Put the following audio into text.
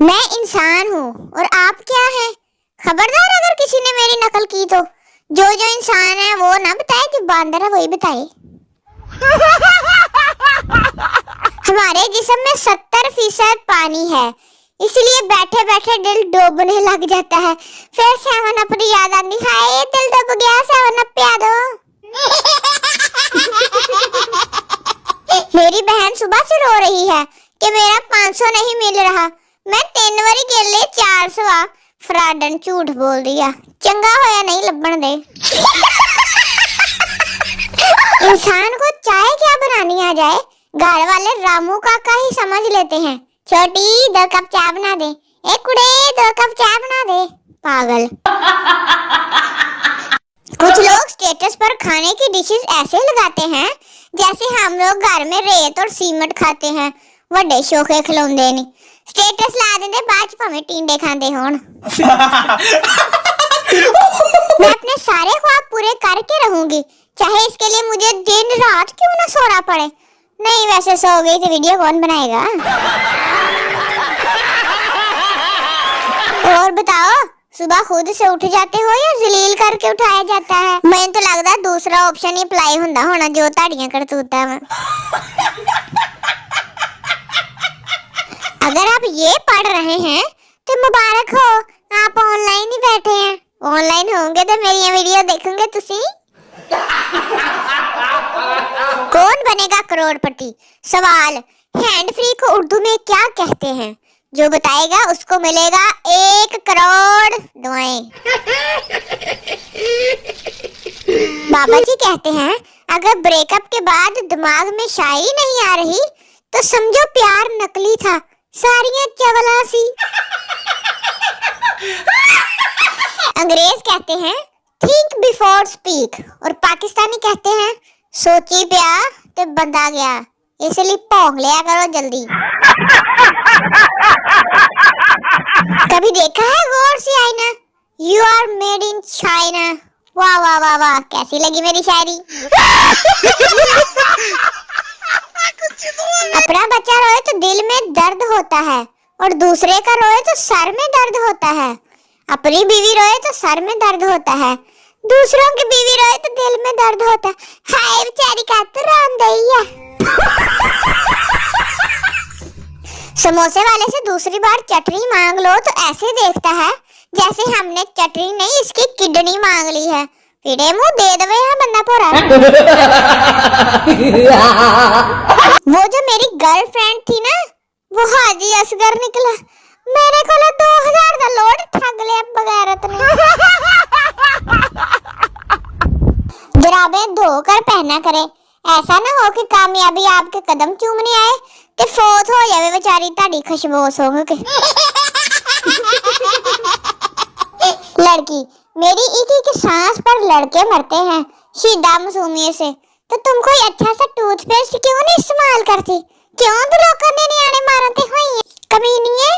मैं इंसान हूँ और आप क्या हैं? खबरदार अगर किसी ने मेरी नकल की तो जो जो इंसान है वो ना बताए, जो बांदर है वही बताए। हमारे जिस्म में 70% पानी है, इसलिए बैठे बैठे दिल डूबने लग जाता है। फिर 7 अप की याद आती, हाय दिल डूब गया, 7 अप पिया दो। मेरी बहन सुबह से रो रही है कि मेरा 500 नहीं मिल रहा। मैं 3 बारी गेले 400 फ्राडन झूठ बोल दिया। चंगा होया नहीं लबन दे। इंसान को चाय क्या बनानी आ जाए, घर वाले रामू काका ही समझ लेते हैं। छोटी 2 कप चाय बना दे, एक कुड़े 2 कप चाय बना दे। पागल। कुछ लोग स्टेटस पर खाने की डिशेस ऐसे लगाते हैं जैसे हम लोग घर में रेत और सीमेंट खाते हैं। वड्डे शोखे खिलौंदे नहीं, स्टेटस ला देंगे बाद भावें टींडे खांदे होण। मैं अपने सारे ख्वाब पूरे करके रहूंगी, चाहे इसके लिए मुझे दिन रात क्यों ना सोना पड़े। नहीं, वैसे सो गई तो वीडियो कौन बनाएगा? और बताओ, सुबह खुद से उठ जाते हो या जलील करके उठाया जाता है? मैं तो लगता दूसरा ऑप्शन ही अप्लाई हुंदा होना जो ताड़ियां करतूता में। अगर आप ये पढ़ रहे हैं तो मुबारक हो, आप ऑनलाइन ही बैठे हैं। ऑनलाइन होंगे तो मेरी वीडियो देखोगे तुसी। कौन बनेगा करोड़पति? सवाल, हैंड फ्री को उर्दू में क्या कहते हैं? जो बताएगा उसको मिलेगा 1 करोड़ दुआएं। बाबा जी कहते हैं अगर ब्रेकअप के बाद दिमाग में शायरी नहीं आ रही तो समझो प्यार नकली था, सारियां चवला सी। अंग्रेज कहते हैं थिंक बिफोर स्पीक और पाकिस्तानी कहते हैं सोची पिया तो बंदा गया, इसलिए भौंक लिया करो जल्दी। कभी देखा है गौर से आईना? You are made in China. वाह वाह वाह वाह, कैसी लगी मेरी शायरी? अपना बच्चा रोए तो दिल में दर्द होता है और दूसरे का रोए तो सर में दर्द होता है। अपनी बीवी रोए तो सर में दर्द होता है, दूसरों की बीवी रोए तो दिल में दर्द होता है। हाय बेचारी का तो रोंदई है। समोसे वाले से दूसरी बार चटनी मांग लो तो ऐसे देखता है जैसे हमने चटनी नहीं इसकी किडनी मांग ली है। फिरे मुंह दे दवे है बंदा पोरा। वो जो मेरी गर्लफ्रेंड थी ना, वो हाजी असगर निकला। मेरे को 2000 का लोड ठग लिया बगैरत ने। जुराबें धोकर पहना करे, ऐसा ना हो कि कामयाबी आपके कदम चूमने आए ते फोत हो जावे बेचारी ताड़ी खुशबोस हो के। लड़की, मेरी एक सांस पर लड़के मरते हैं शीदा मासूमियत से, तो तुम कोई अच्छा सा टूथपेस्ट क्यों नहीं इस्तेमाल करती? क्यों तो लोग ने नियाने मारते हुए कमीनी है।